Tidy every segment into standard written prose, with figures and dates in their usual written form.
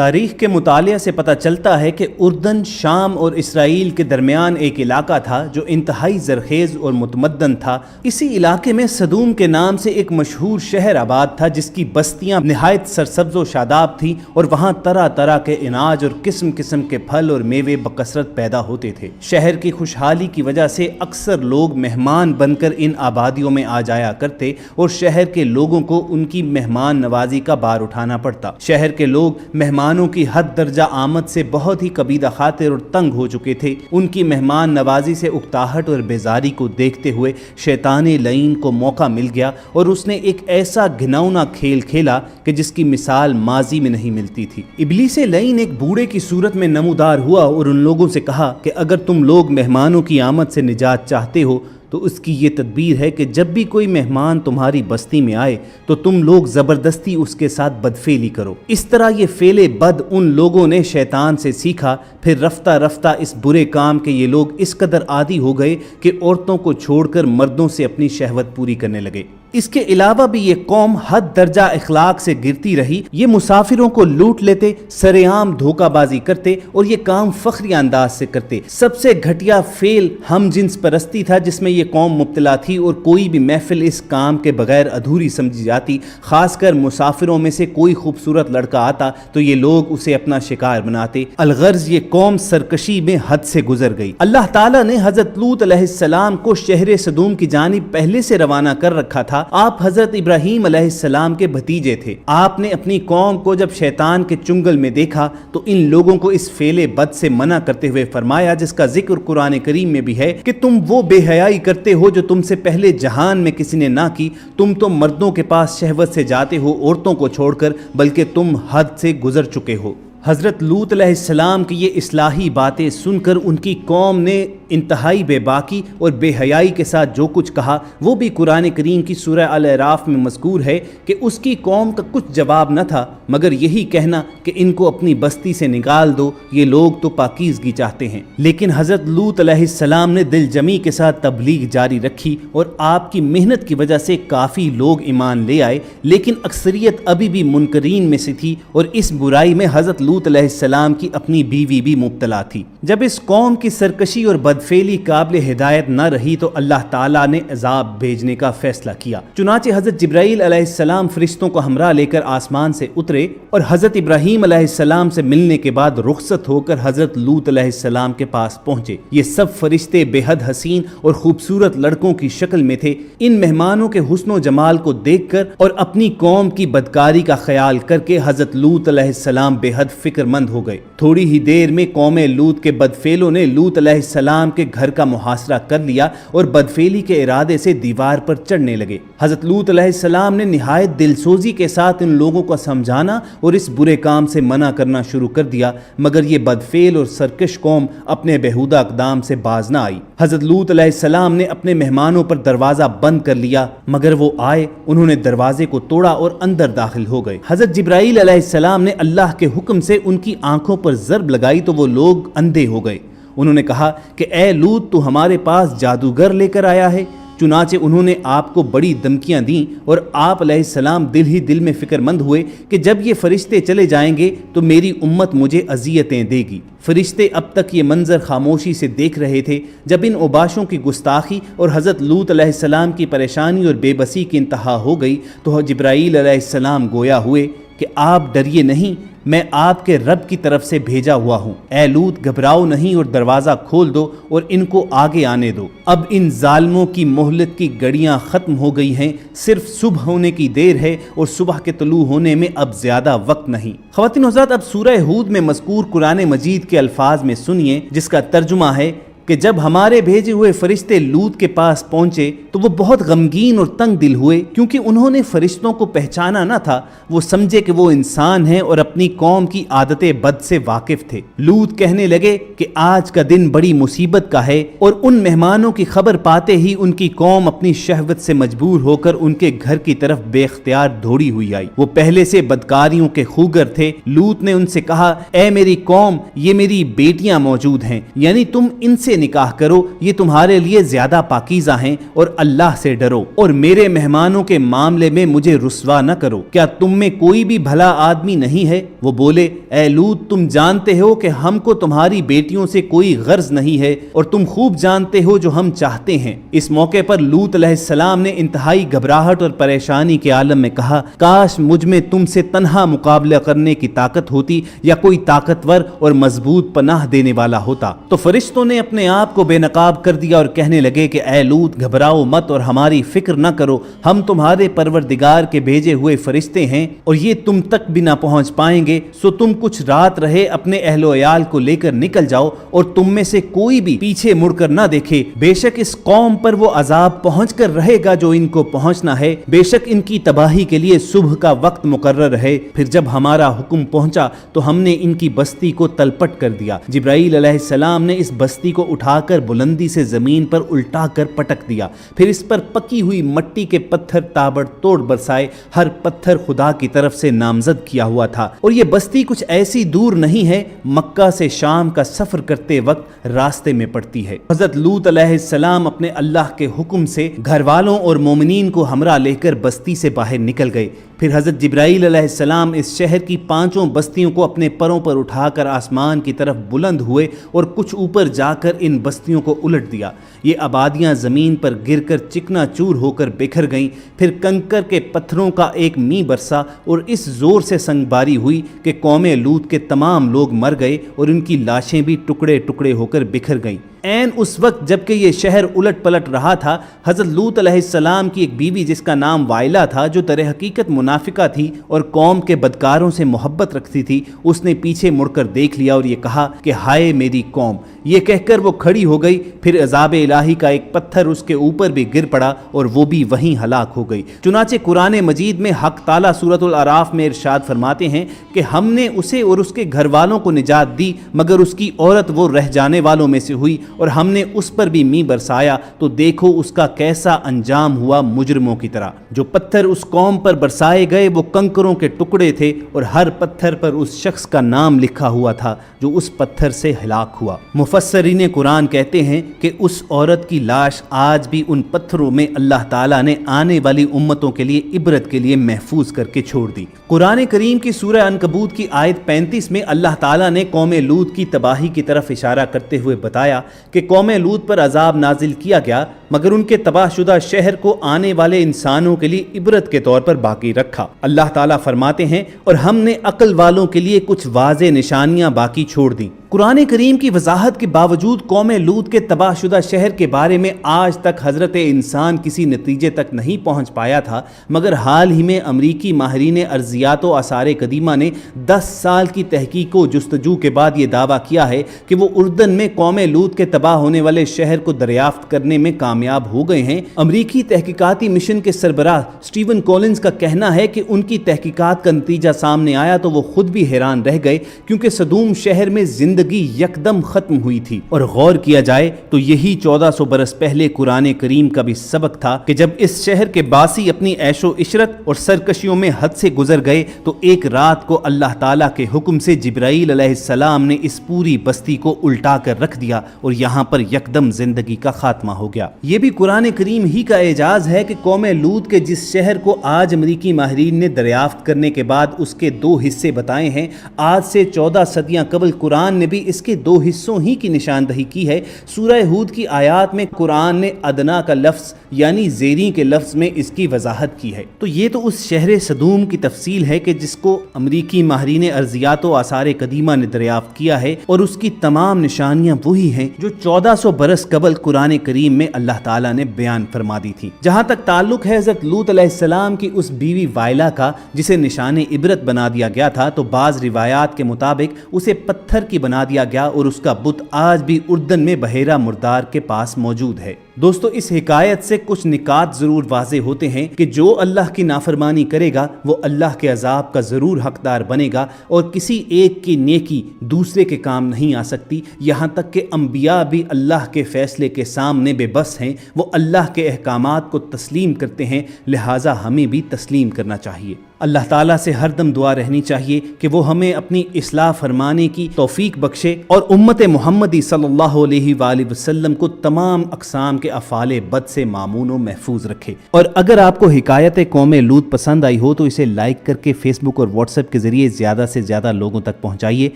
تاریخ کے مطالعے سے پتہ چلتا ہے کہ اردن، شام اور اسرائیل کے درمیان ایک علاقہ تھا جو انتہائی زرخیز اور متمدن تھا۔ اسی علاقے میں صدوم کے نام سے ایک مشہور شہر آباد تھا جس کی بستیاں نہایت سرسبز و شاداب تھیں اور وہاں طرح طرح کے اناج اور قسم قسم کے پھل اور میوے بکثرت پیدا ہوتے تھے۔ شہر کی خوشحالی کی وجہ سے اکثر لوگ مہمان بن کر ان آبادیوں میں آ جایا کرتے اور شہر کے لوگوں کو ان کی مہمان نوازی کا بار اٹھانا پڑتا۔ شہر کے لوگ مہمانوں کی حد درجہ آمد سے بہت ہی کبیدہ خاطر اور تنگ ہو چکے تھے۔ ان کی مہمان نوازی سے اکتاہٹ اور بیزاری کو دیکھتے ہوئے شیطان لعین کو موقع مل گیا اور اس نے ایک ایسا گھناؤنا کھیل کھیلا کہ جس کی مثال ماضی میں نہیں ملتی تھی۔ ابلیس لعین ایک بوڑھے کی صورت میں نمودار ہوا اور ان لوگوں سے کہا کہ اگر تم لوگ مہمانوں کی آمد سے نجات چاہتے ہو تو اس کی یہ تدبیر ہے کہ جب بھی کوئی مہمان تمہاری بستی میں آئے تو تم لوگ زبردستی اس کے ساتھ بدفعلی کرو۔ اس طرح یہ فعل بد ان لوگوں نے شیطان سے سیکھا، پھر رفتہ رفتہ اس برے کام کے یہ لوگ اس قدر عادی ہو گئے کہ عورتوں کو چھوڑ کر مردوں سے اپنی شہوت پوری کرنے لگے۔ اس کے علاوہ بھی یہ قوم حد درجہ اخلاق سے گرتی رہی۔ یہ مسافروں کو لوٹ لیتے، سرعام دھوکہ بازی کرتے اور یہ کام فخری انداز سے کرتے۔ سب سے گھٹیا فعل ہم جنس پرستی تھا جس میں یہ قوم مبتلا تھی اور کوئی بھی محفل اس کام کے بغیر ادھوری سمجھی جاتی۔ خاص کر مسافروں میں سے کوئی خوبصورت لڑکا آتا تو یہ لوگ اسے اپنا شکار بناتے۔ الغرض یہ قوم سرکشی میں حد سے گزر گئی۔ اللہ تعالیٰ نے حضرت لوط علیہ السلام کو شہر صدوم کی جانب پہلے سے روانہ کر رکھا تھا۔ آپ حضرت ابراہیم علیہ السلام کے بھتیجے تھے۔ آپ نے اپنی قوم کو جب شیطان کے چنگل میں دیکھا تو ان لوگوں کو اس فعل بد سے منع کرتے ہوئے فرمایا جس کا ذکر قرآن کریم میں بھی ہے کہ تم وہ بے حیائی کرتے ہو جو تم سے پہلے جہان میں کسی نے نہ کی۔ تم تو مردوں کے پاس شہوت سے جاتے ہو عورتوں کو چھوڑ کر، بلکہ تم حد سے گزر چکے ہو۔ حضرت لوط علیہ السلام کی یہ اصلاحی باتیں سن کر ان کی قوم نے انتہائی بے باکی اور بے حیائی کے ساتھ جو کچھ کہا وہ بھی قرآن کریم کی سورہ الاعراف میں مذکور ہے کہ اس کی قوم کا کچھ جواب نہ تھا مگر یہی کہنا کہ ان کو اپنی بستی سے نکال دو، یہ لوگ تو پاکیزگی چاہتے ہیں۔ لیکن حضرت لوط علیہ السلام نے دل جمی کے ساتھ تبلیغ جاری رکھی اور آپ کی محنت کی وجہ سے کافی لوگ ایمان لے آئے، لیکن اکثریت ابھی بھی منکرین میں سے تھی اور اس برائی میں حضرت لوط علیہ السلام کی اپنی بیوی بھی مبتلا تھی۔ جب اس قوم کی سرکشی اور بدفعلی قابل ہدایت نہ رہی تو اللہ تعالیٰ نے عذاب بھیجنے کا فیصلہ کیا۔ چنانچہ حضرت جبرائیل علیہ السلام فرشتوں کو ہمراہ لے کر آسمان سے اترے اور حضرت ابراہیم علیہ السلام سے ملنے کے بعد رخصت ہو کر حضرت لوط علیہ السلام کے پاس پہنچے۔ یہ سب فرشتے بے حد حسین اور خوبصورت لڑکوں کی شکل میں تھے۔ ان مہمانوں کے حسن و جمال کو دیکھ کر اور اپنی قوم کی بدکاری کا خیال کر کے حضرت لوط علیہ السلام بے حد فکر مند ہو گئے۔ تھوڑی ہی دیر میں قوم لوط کے بدفعلوں نے لوط علیہ السلام کے گھر کا محاصرہ کر لیا اور بدفعلی کے ارادے سے دیوار پر چڑھنے لگے۔ حضرت لوط علیہ السلام نے نہایت دلسوزی کے ساتھ ان لوگوں کو سمجھانا اور اس برے کام سے منع کرنا شروع کر دیا مگر یہ بدفعل اور سرکش قوم اپنے بیہودہ اقدام سے باز نہ آئی۔ حضرت لوط علیہ السلام نے اپنے مہمانوں پر دروازہ بند کر لیا مگر وہ آئے، انہوں نے دروازے کو توڑا اور اندر داخل ہو گئے۔ حضرت جبرائیل علیہ السلام نے اللہ کے حکم سے ان کی آنکھوں پر ضرب لگائی تو وہ لوگ اندھے ہو گئے۔ انہوں نے کہا کہ اے لوط تو ہمارے پاس جادوگر لے کر آیا ہے۔ چنانچہ انہوں نے آپ کو بڑی دھمکیاں دیں اور آپ علیہ السلام دل ہی دل میں فکر مند ہوئے کہ جب یہ فرشتے چلے جائیں گے تو میری امت مجھے اذیتیں دے گی۔ فرشتے اب تک یہ منظر خاموشی سے دیکھ رہے تھے۔ جب ان اوباشوں کی گستاخی اور حضرت لوط علیہ السلام کی پریشانی اور بے بسی کی انتہا ہو گئی تو جبرائیل علیہ السلام گویا ہوئے کہ آپ ڈریے نہیں، میں آپ کے رب کی طرف سے بھیجا ہوا ہوں۔ اے لوط گھبراؤ نہیں اور دروازہ کھول دو اور ان کو آگے آنے دو۔ اب ان ظالموں کی مہلت کی گھڑیاں ختم ہو گئی ہیں، صرف صبح ہونے کی دیر ہے اور صبح کے طلوع ہونے میں اب زیادہ وقت نہیں۔ خواتین و حضرات، اب سورہ ہود میں مذکور قرآن مجید کے الفاظ میں سنیے جس کا ترجمہ ہے کہ جب ہمارے بھیجے ہوئے فرشتے لوط کے پاس پہنچے تو وہ بہت غمگین اور تنگ دل ہوئے کیونکہ انہوں نے فرشتوں کو پہچانا نہ تھا۔ وہ سمجھے کہ وہ انسان ہیں اور اپنی قوم کی عادت بد سے واقف تھے۔ لوط کہنے لگے کہ آج کا دن بڑی مصیبت کا ہے اور ان مہمانوں کی خبر پاتے ہی ان کی قوم اپنی شہوت سے مجبور ہو کر ان کے گھر کی طرف بے اختیار دوڑی ہوئی آئی۔ وہ پہلے سے بدکاریوں کے خوگر تھے۔ لوط نے ان سے کہا اے میری قوم، یہ میری بیٹیاں موجود ہیں، یعنی تم ان سے نکاح کرو، یہ تمہارے لیے زیادہ پاکیزہ ہیں، اور اللہ سے ڈرو، اور میرے مہمانوں کے معاملے میں مجھے رسوا نہ کرو۔ کیا تم میں کوئی بھی بھلا آدمی نہیں ہے؟ وہ بولے، اے لوط، تم جانتے ہو کہ ہم کو تمہاری بیٹیوں سے کوئی غرض نہیں ہے، اور تم خوب جانتے ہو جو ہم چاہتے ہیں۔ اس موقع پر لوط علیہ السلام نے انتہائی گھبراہٹ اور پریشانی کے عالم میں کہا، کاش مجھ میں تم سے تنہا مقابلہ کرنے کی طاقت ہوتی، یا کوئی طاقتور اور مضبوط پناہ دینے والا ہوتا۔ تو فرشتوں نے اپنے آپ کو بے نقاب کر دیا اور کہنے لگے کہ اے لوط، گھبراؤ مت اور ہماری فکر نہ کرو، ہم تمہارے پروردگار کے بھیجے ہوئے فرشتے ہیں، اور یہ تم تک بھی نہ پہنچ پائیں گے، سو تم کچھ رات رہے اپنے اہل و عیال کو لے کر نکل جاؤ، اور تم میں سے کوئی بھی پیچھے مڑ کر نہ دیکھے، بے شک اس قوم پر وہ عذاب پہنچ کر رہے گا جو ان کو پہنچنا ہے، بے شک ان کی تباہی کے لیے صبح کا وقت مقرر ہے۔ پھر جب ہمارا حکم پہنچا تو ہم نے ان کی بستی کو تلپٹ کر دیا۔ جبرائیل علیہ السلام نے اس بستی کو اٹھا کر بلندی سے زمین پر الٹا کر پٹک دیا، پھر اس پر پکی ہوئی مٹی کے پتھر تابڑ توڑ برسائے، ہر پتھر خدا کی طرف سے نامزد کیا ہوا تھا، اور یہ بستی کچھ ایسی دور نہیں ہے، مکہ سے شام کا سفر کرتے وقت راستے میں پڑتی ہے۔ حضرت لوط علیہ السلام اپنے اللہ کے حکم سے گھر والوں اور مومنین کو ہمراہ لے کر بستی سے باہر نکل گئے۔ پھر حضرت جبرائیل علیہ السلام اس شہر کی 5 بستیوں کو اپنے پروں پر اٹھا کر آسمان کی طرف بلند ہوئے اور کچھ اوپر جا کر ان بستیوں کو الٹ دیا۔ یہ آبادیاں زمین پر گر کر چکنا چور ہو کر بکھر گئیں۔ پھر کنکر کے پتھروں کا ایک می برسا اور اس زور سے سنگ باری ہوئی کہ قوم لوط کے تمام لوگ مر گئے اور ان کی لاشیں بھی ٹکڑے ٹکڑے ہو کر بکھر گئیں۔ عین اس وقت جب کہ یہ شہر الٹ پلٹ رہا تھا، حضرت لوط علیہ السلام کی ایک بیوی جس کا نام وائلہ تھا، جو در حقیقت منافقہ تھی اور قوم کے بدکاروں سے محبت رکھتی تھی، اس نے پیچھے مڑ کر دیکھ لیا اور یہ کہا کہ ہائے میری قوم۔ یہ کہہ کر وہ کھڑی ہو گئی، پھر عذاب الہی کا ایک پتھر اس کے اوپر بھی گر پڑا اور وہ بھی وہیں ہلاک ہو گئی۔ چنانچہ قرآن مجید میں حق تعالیٰ سورۃ الاعراف میں ارشاد فرماتے ہیں کہ ہم نے اسے اور اس کے گھر والوں کو نجات دی، مگر اس کی عورت وہ رہ جانے والوں میں سے ہوئی، اور ہم نے اس پر بھی می برسایا، تو دیکھو اس کا کیسا انجام ہوا مجرموں کی طرح۔ جو پتھر اس قوم پر برسائے گئے وہ کنکروں کے ٹکڑے تھے، اور ہر پتھر پر اس شخص کا نام لکھا ہوا تھا جو اس پتھر سے ہلاک ہوا۔ مفسرین قرآن کہتے ہیں کہ اس عورت کی لاش آج بھی ان پتھروں میں اللہ تعالیٰ نے آنے والی امتوں کے لیے عبرت کے لیے محفوظ کر کے چھوڑ دی۔ قرآن کریم کی سورہ عنکبوت کی آیت 35 میں اللہ تعالیٰ نے قوم لوط کی تباہی کی طرف اشارہ کرتے ہوئے بتایا کہ قوم لوط پر عذاب نازل کیا گیا، مگر ان کے تباہ شدہ شہر کو آنے والے انسانوں کے لیے عبرت کے طور پر باقی رکھا۔ اللہ تعالیٰ فرماتے ہیں، اور ہم نے عقل والوں کے لیے کچھ واضح نشانیاں باقی چھوڑ دیں۔ قرآن کریم کی وضاحت کے باوجود قوم لوط کے تباہ شدہ شہر کے بارے میں آج تک حضرت انسان کسی نتیجے تک نہیں پہنچ پایا تھا، مگر حال ہی میں امریکی ماہرین ارضیات و آثار قدیمہ نے 10 سال کی تحقیق و جستجو کے بعد یہ دعویٰ کیا ہے کہ وہ اردن میں قوم لوط کے تباہ ہونے والے شہر کو دریافت کرنے میں کامیاب ہو گئے ہیں۔ امریکی تحقیقاتی مشن کے سربراہ سٹیون کولنز کا کہنا ہے کہ ان کی تحقیقات کا نتیجہ سامنے آیا تو وہ خود بھی حیران رہ گئے، کیونکہ صدوم شہر میں زندگی یکدم ختم ہوئی تھی، اور غور کیا جائے تو یہی 1400 برس پہلے قرآن کریم کا بھی سبق تھا کہ جب اس شہر کے باسی اپنی عیش و عشرت اور سرکشیوں میں حد سے گزر گئے تو ایک رات کو اللہ تعالیٰ کے حکم سے جبرائیل علیہ السلام نے اس پوری بستی کو الٹا کر رکھ دیا اور یہاں پر یکدم زندگی کا خاتمہ ہو گیا۔ یہ بھی قرآن کریم ہی کا اعجاز ہے کہ قوم لوط کے جس شہر کو آج امریکی ماہرین نے دریافت کرنے کے بعد اس کے 2 حصے بتائے ہیں، آج سے 14 صدیاں قبل قرآن نے بھی اس کے 2 حصوں ہی کی نشاندہی کی ہے۔ سورہ ہود کی آیات میں قرآن نے ادنا کا لفظ یعنی زیریں کے لفظ میں اس کی وضاحت کی ہے۔ تو یہ تو اس شہر صدوم کی تفصیل ہے کہ جس کو امریکی ماہرین ارضیات و آثار قدیمہ نے دریافت کیا ہے، اور اس کی تمام نشانیاں وہی ہیں جو 1400 برس قبل قرآن کریم میں اللہ تعالیٰ نے بیان فرما دی تھی۔ جہاں تک تعلق ہے حضرت لوط علیہ السلام کی اس بیوی وائلہ کا جسے نشان عبرت بنا دیا گیا تھا، تو بعض روایات کے مطابق اسے پتھر کی بنا دیا گیا اور اس کا بت آج بھی اردن میں بحیرہ مردار کے پاس موجود ہے۔ دوستو اس حکایت سے کچھ نکات ضرور واضح ہوتے ہیں کہ جو اللہ کی نافرمانی کرے گا وہ اللہ کے عذاب کا ضرور حقدار بنے گا، اور کسی ایک کی نیکی دوسرے کے کام نہیں آ سکتی، یہاں تک کہ انبیاء بھی اللہ کے فیصلے کے سامنے بے بس ہیں، وہ اللہ کے احکامات کو تسلیم کرتے ہیں، لہٰذا ہمیں بھی تسلیم کرنا چاہیے۔ اللہ تعالیٰ سے ہر دم دعا رہنی چاہیے کہ وہ ہمیں اپنی اصلاح فرمانے کی توفیق بخشے اور امت محمدی صلی اللہ علیہ وآلہ وسلم کو تمام اقسام کے افعال بد سے مامون و محفوظ رکھے۔ اور اگر آپ کو حکایت قوم لوط پسند آئی ہو تو اسے لائک کر کے فیس بک اور واٹس ایپ کے ذریعے زیادہ سے زیادہ لوگوں تک پہنچائیے۔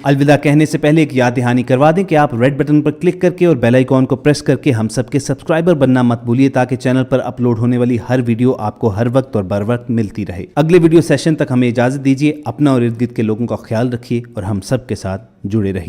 الوداع کہنے سے پہلے ایک یاد دہانی کروا دیں کہ آپ ریڈ بٹن پر کلک کر کے اور بیل آئیکن کو پریس کر کے ہم سب کے سبسکرائبر بننا مت بھولیے، تاکہ چینل پر اپلوڈ ہونے والی ہر ویڈیو آپ کو ہر وقت اور بر وقت ملتی رہے۔ اگلے ویڈیو سیشن تک ہمیں اجازت دیجیے، اپنا اور ارد گرد کے لوگوں کا خیال رکھیے اور ہم سب کے ساتھ جڑے رہیے۔